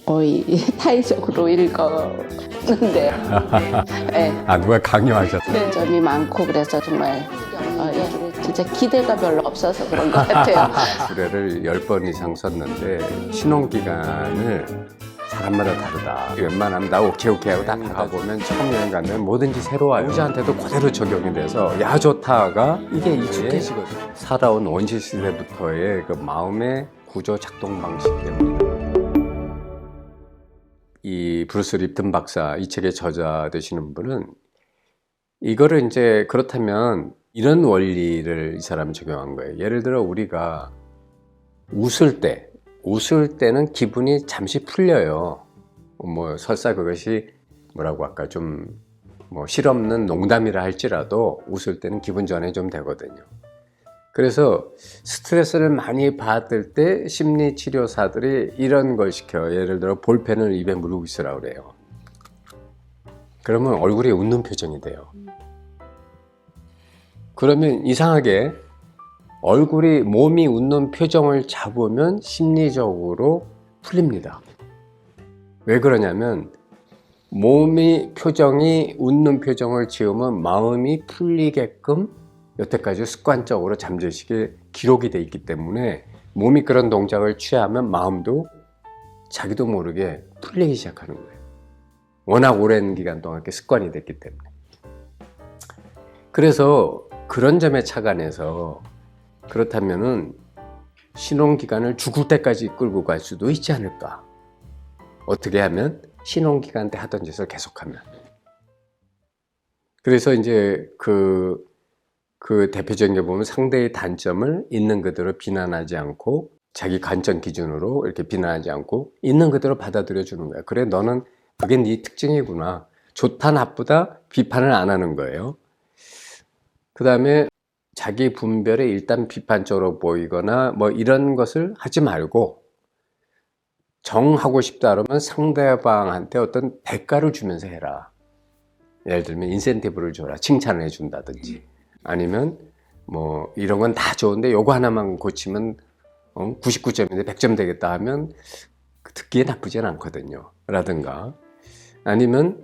거의 타의적으로 읽었는데 네, 아, 누가 강요하셨어요? 점이 많고 그래서 정말 진짜 기대가 별로 없어서 그런 것 같아요. 주례를 10번 이상 썼는데 신혼기간을 사람마다 다르다. 웬만하면 나 오케이 하고 다 받아보면 처음 여행 가면 뭐든지 새로워요. 여자한테도 그대로 적용이 돼서 야 좋다가 이게 익숙해지거든요. 살아온 원시 시대부터의 그 마음의 구조 작동 방식 때문에 이 브루스 립튼 박사 이 책의 저자 되시는 분은 이거를 이제 그렇다면 이런 원리를 이 사람이 적용한 거예요. 예를 들어 우리가 웃을 때는 기분이 잠시 풀려요. 뭐 설사 그것이 뭐라고 할까 좀 뭐 실없는 농담이라 할지라도 웃을 때는 기분 전환이 좀 되거든요. 그래서 스트레스를 많이 받을 때 심리치료사들이 이런 걸 시켜요. 예를 들어 볼펜을 입에 물고 있으라고 그래요. 그러면 얼굴에 웃는 표정이 돼요. 그러면 이상하게 얼굴이 몸이 웃는 표정을 잡으면 심리적으로 풀립니다. 왜 그러냐면 몸이 표정이 웃는 표정을 지으면 마음이 풀리게끔 여태까지 습관적으로 잠재의식에 기록이 돼 있기 때문에 몸이 그런 동작을 취하면 마음도 자기도 모르게 풀리기 시작하는 거예요. 워낙 오랜 기간 동안 이렇게 습관이 됐기 때문에. 그래서 그런 점에 착안해서 그렇다면은 신혼기간을 죽을 때까지 끌고 갈 수도 있지 않을까. 어떻게 하면 신혼기간 때 하던 짓을 계속하면. 그래서 이제 그 대표적인 게 보면 상대의 단점을 있는 그대로 비난하지 않고 자기 관점 기준으로 이렇게 비난하지 않고 있는 그대로 받아들여 주는 거야. 그래 너는 그게 네 특징이구나. 좋다 나쁘다 비판을 안 하는 거예요. 그 다음에 자기 분별에 일단 비판적으로 보이거나 뭐 이런 것을 하지 말고 정하고 싶다 그러면 상대방한테 어떤 대가를 주면서 해라. 예를 들면 인센티브를 줘라. 칭찬을 해준다든지 아니면 뭐 이런 건 다 좋은데 요거 하나만 고치면 99점인데 100점 되겠다 하면 듣기에 나쁘진 않거든요. 라든가 아니면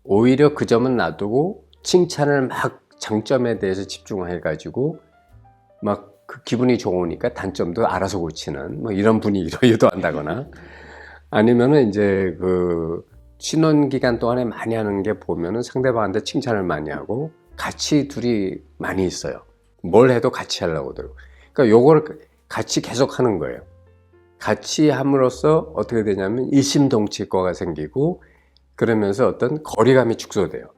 오히려 그 점은 놔두고 칭찬을 막 장점에 대해서 집중해 가지고 막 그 기분이 좋으니까 단점도 알아서 고치는 뭐 이런 분위기로 유도한다거나 아니면은 이제 신혼 기간 동안에 많이 하는 게 보면은 상대방한테 칭찬을 많이 하고 같이 둘이 많이 있어요. 뭘 해도 같이 하려고 하더라고요. 그러니까 요거를 같이 계속 하는 거예요. 같이 함으로써 어떻게 되냐면 일심동체과가 생기고 그러면서 어떤 거리감이 축소돼요.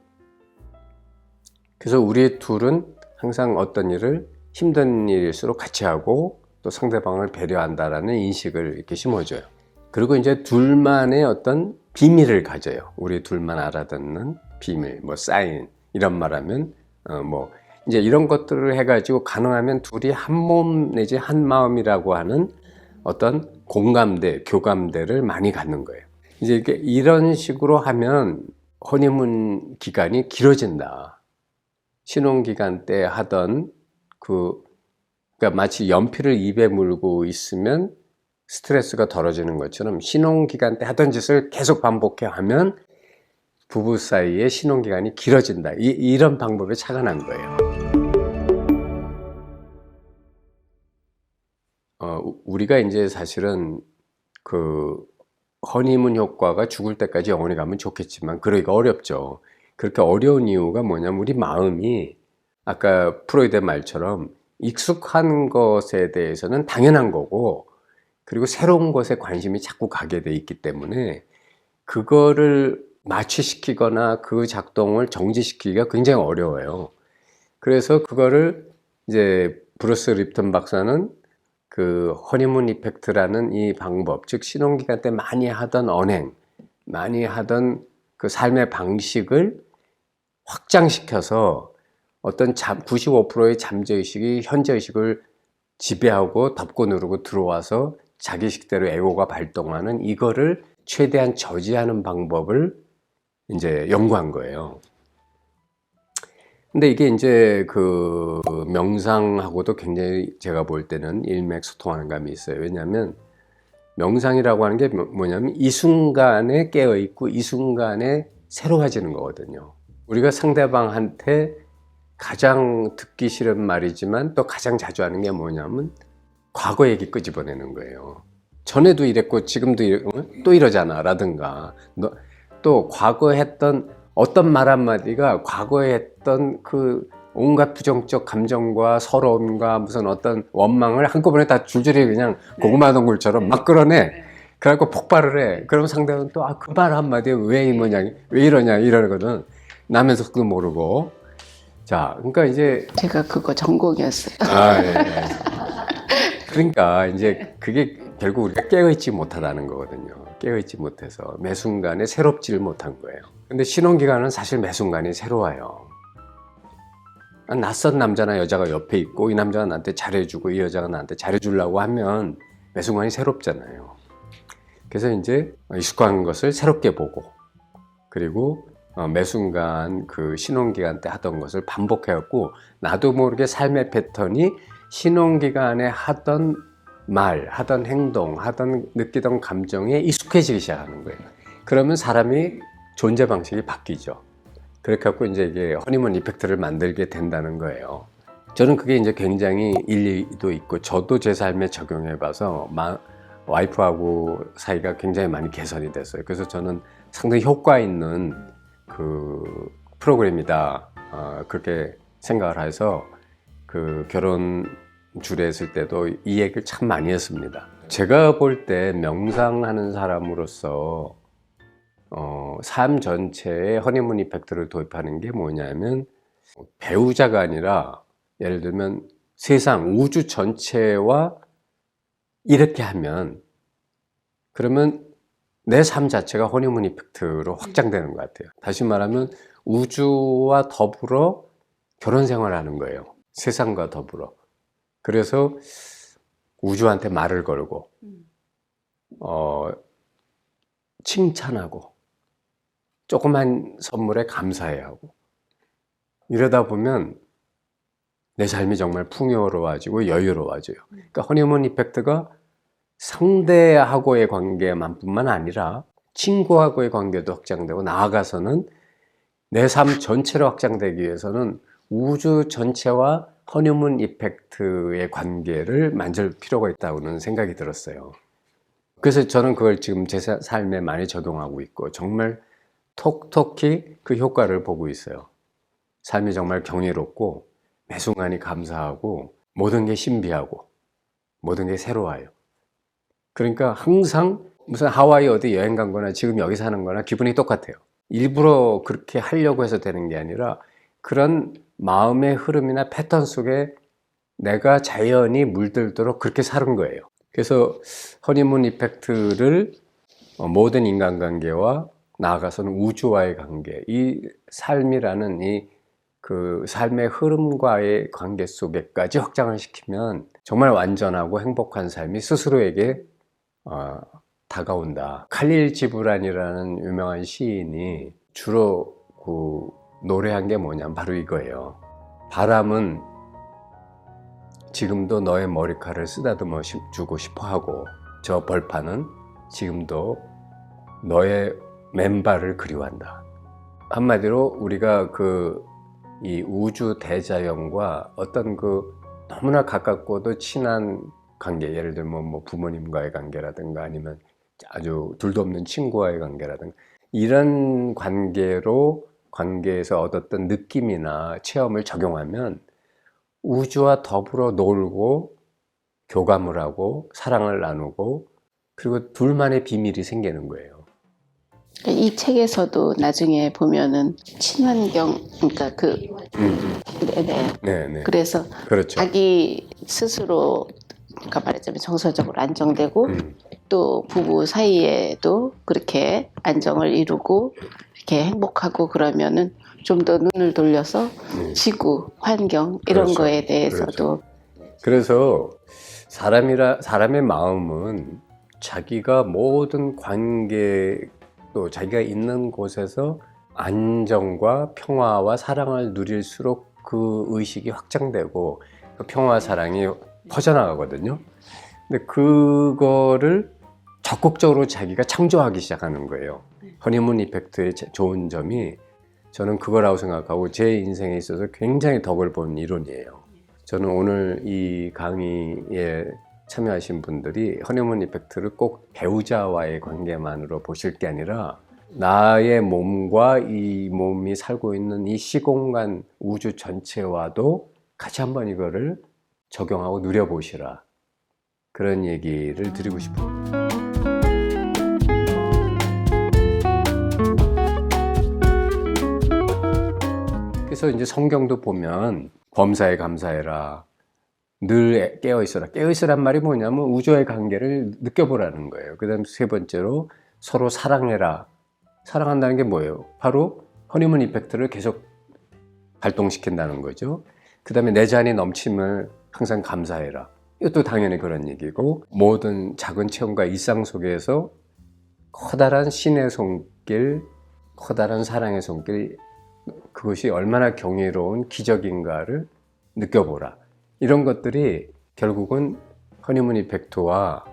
그래서 우리 둘은 항상 어떤 일을 힘든 일일수록 같이 하고 또 상대방을 배려한다라는 인식을 이렇게 심어줘요. 그리고 이제 둘만의 어떤 비밀을 가져요. 우리 둘만 알아듣는 비밀, 뭐 사인 이런 말하면 뭐 이제 이런 것들을 해가지고 가능하면 둘이 한 몸 내지 한 마음이라고 하는 어떤 공감대, 교감대를 많이 갖는 거예요. 이제 이런 식으로 하면 허니문 기간이 길어진다. 신혼기간 때 하던 그러니까 마치 연필을 입에 물고 있으면 스트레스가 덜어지는 것처럼 신혼기간 때 하던 짓을 계속 반복해 하면 부부 사이의 신혼기간이 길어진다. 이런 방법에 착안한 거예요. 우리가 이제 사실은 허니문 효과가 죽을 때까지 영원히 가면 좋겠지만 그러기가 어렵죠. 그렇게 어려운 이유가 뭐냐면 우리 마음이 아까 프로이드의 말처럼 익숙한 것에 대해서는 당연한 거고 그리고 새로운 것에 관심이 자꾸 가게 돼 있기 때문에 그거를 마취시키거나 그 작동을 정지시키기가 굉장히 어려워요. 그래서 그거를 이제 브루스 립튼 박사는 허니문 이펙트라는 이 방법, 즉 신혼기간 때 많이 하던 언행, 많이 하던 그 삶의 방식을 확장시켜서 어떤 95%의 잠재의식이 현재의식을 지배하고 덮고 누르고 들어와서 자기식대로 에고가 발동하는 이거를 최대한 저지하는 방법을 이제 연구한 거예요. 근데 이게 이제 명상하고도 굉장히 제가 볼 때는 일맥소통하는 감이 있어요. 왜냐하면 명상이라고 하는 게 뭐냐면 이 순간에 깨어있고 이 순간에 새로워지는 거거든요. 우리가 상대방한테 가장 듣기 싫은 말이지만 또 가장 자주 하는 게 뭐냐면 과거 얘기 끄집어내는 거예요. 전에도 이랬고 지금도 또 이러잖아 라든가 또 과거에 했던 어떤 말 한마디가 과거에 했던 그 온갖 부정적 감정과 서러움과 무슨 어떤 원망을 한꺼번에 다 줄줄이 그냥 고구마 동굴처럼 막 끌어내. 그래갖고 폭발을 해. 그럼 상대는 또 그 말 한마디에 왜 이러냐 이러거든. 나면서도 모르고. 자, 그러니까 이제 제가 그거 전공이었어요. 예. 그러니까 이제 그게 결국 우리가 깨어있지 못하다는 거거든요. 깨어있지 못해서 매 순간에 새롭지를 못한 거예요. 근데 신혼기간은 사실 매 순간이 새로워요. 낯선 남자나 여자가 옆에 있고 이 남자가 나한테 잘해주고 이 여자가 나한테 잘해주려고 하면 매 순간이 새롭잖아요. 그래서 이제 익숙한 것을 새롭게 보고 그리고 매 순간 그 신혼기간 때 하던 것을 반복해갖고 나도 모르게 삶의 패턴이 신혼기간에 하던 말, 하던 행동, 하던 느끼던 감정에 익숙해지기 시작하는 거예요. 그러면 사람이 존재 방식이 바뀌죠. 그렇게 갖고 이제 이게 허니문 이펙트를 만들게 된다는 거예요. 저는 그게 이제 굉장히 일리도 있고 저도 제 삶에 적용해 봐서 와이프하고 사이가 굉장히 많이 개선이 됐어요. 그래서 저는 상당히 효과 있는 그 프로그램이다 그렇게 생각을 해서 그 결혼 주례했을 때도 이 얘기를 참 많이 했습니다. 제가 볼 때 명상하는 사람으로서 삶 전체에 허니문 이펙트를 도입하는 게 뭐냐면 배우자가 아니라 예를 들면 세상 우주 전체와 이렇게 하면 그러면 내 삶 자체가 허니문 이펙트로 확장되는 것 같아요. 다시 말하면 우주와 더불어 결혼 생활을 하는 거예요. 세상과 더불어. 그래서 우주한테 말을 걸고 칭찬하고 조그만 선물에 감사해야 하고 이러다 보면 내 삶이 정말 풍요로워지고 여유로워져요. 그러니까 허니문 이펙트가 상대하고의 관계만뿐만 아니라 친구하고의 관계도 확장되고 나아가서는 내 삶 전체로 확장되기 위해서는 우주 전체와 허니문 이펙트의 관계를 만들 필요가 있다고는 생각이 들었어요. 그래서 저는 그걸 지금 제 삶에 많이 적용하고 있고 정말 톡톡히 그 효과를 보고 있어요. 삶이 정말 경이롭고 매 순간이 감사하고 모든 게 신비하고 모든 게 새로워요. 그러니까 항상 무슨 하와이 어디 여행 간 거나 지금 여기 사는 거나 기분이 똑같아요. 일부러 그렇게 하려고 해서 되는 게 아니라 그런 마음의 흐름이나 패턴 속에 내가 자연히 물들도록 그렇게 사는 거예요. 그래서 허니문 이펙트를 모든 인간관계와 나아가서는 우주와의 관계, 이 삶이라는 이 그 삶의 흐름과의 관계 속에까지 확장을 시키면 정말 완전하고 행복한 삶이 스스로에게 다가온다. 칼릴 지브란이라는 유명한 시인이 주로 그 노래한 게 뭐냐면 바로 이거예요. 바람은 지금도 너의 머리카락을 쓰다듬어 주고 싶어 하고 저 벌판은 지금도 너의 맨발을 그리워한다. 한마디로 우리가 이 우주 대자연과 어떤 너무나 가깝고도 친한 관계, 예를 들면 뭐 부모님과의 관계라든가 아니면 아주 둘도 없는 친구와의 관계라든가 이런 관계에서 얻었던 느낌이나 체험을 적용하면 우주와 더불어 놀고 교감을 하고 사랑을 나누고 그리고 둘만의 비밀이 생기는 거예요. 이 책에서도 나중에 보면은 친환경, 그러니까 네네. 그래서 그렇죠. 자기 스스로, 그러니까 말하자면 정서적으로 안정되고 또 부부 사이에도 그렇게 안정을 이루고 이렇게 행복하고 그러면은 좀 더 눈을 돌려서 지구, 환경 이런 그렇죠. 거에 대해서도 그래서 사람의 마음은 자기가 모든 관계 또 자기가 있는 곳에서 안정과 평화와 사랑을 누릴수록 그 의식이 확장되고 그 평화와 사랑이 퍼져나가거든요. 근데 그거를 적극적으로 자기가 창조하기 시작하는 거예요. 허니문 이펙트의 좋은 점이 저는 그거라고 생각하고 제 인생에 있어서 굉장히 덕을 본 이론이에요. 저는 오늘 이 강의에 참여하신 분들이 허니문 이펙트를 꼭 배우자와의 관계만으로 보실 게 아니라 나의 몸과 이 몸이 살고 있는 이 시공간 우주 전체와도 같이 한번 이거를 적용하고 누려보시라. 그런 얘기를 드리고 싶습니다. 그래서 이제 성경도 보면 범사에 감사해라. 늘 깨어있어라. 깨어있으란 말이 뭐냐면 우주의 관계를 느껴보라는 거예요. 그 다음 세 번째로 서로 사랑해라. 사랑한다는 게 뭐예요? 바로 허니문 이펙트를 계속 발동시킨다는 거죠. 그 다음에 내 잔이 넘침을 항상 감사해라. 이것도 당연히 그런 얘기고, 모든 작은 체험과 일상 속에서 커다란 신의 손길, 커다란 사랑의 손길, 그것이 얼마나 경이로운 기적인가를 느껴보라. 이런 것들이 결국은 허니문 이펙트와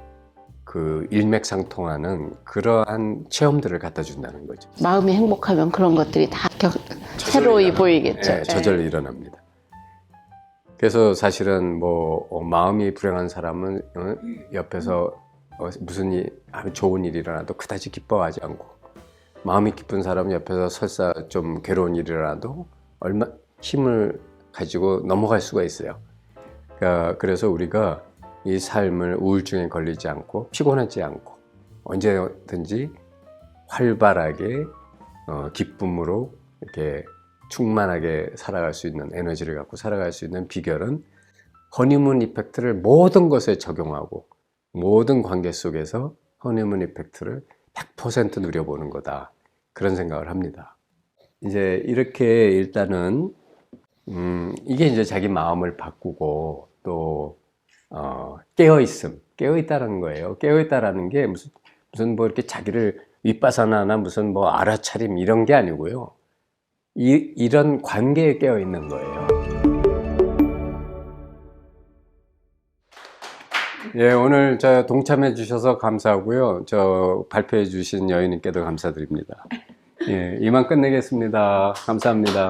그 일맥상통하는 그러한 체험들을 갖다 준다는 거죠. 마음이 행복하면 그런 것들이 다 새로이 보이겠죠. 네, 저절로 일어납니다. 그래서 사실은 뭐 마음이 불행한 사람은 옆에서 무슨 아주 좋은 일이 일어나도 그다지 기뻐하지 않고, 마음이 기쁜 사람은 옆에서 설사 좀 괴로운 일이 일어나도 얼마 힘을 가지고 넘어갈 수가 있어요. 그래서 우리가 이 삶을 우울증에 걸리지 않고 피곤하지 않고 언제든지 활발하게 기쁨으로 이렇게 충만하게 살아갈 수 있는 에너지를 갖고 살아갈 수 있는 비결은 허니문 이펙트를 모든 것에 적용하고 모든 관계 속에서 허니문 이펙트를 100% 누려보는 거다. 그런 생각을 합니다. 이제 이렇게 일단은 이게 이제 자기 마음을 바꾸고 또 깨어있음, 깨어있다는 거예요. 깨어있다라는 게 무슨 뭐 이렇게 자기를 윗바사나나 무슨 뭐 알아차림 이런 게 아니고요. 이런 관계에 깨어있는 거예요. 예, 오늘 저 동참해 주셔서 감사하고요. 저 발표해 주신 여인님께도 감사드립니다. 예, 이만 끝내겠습니다. 감사합니다.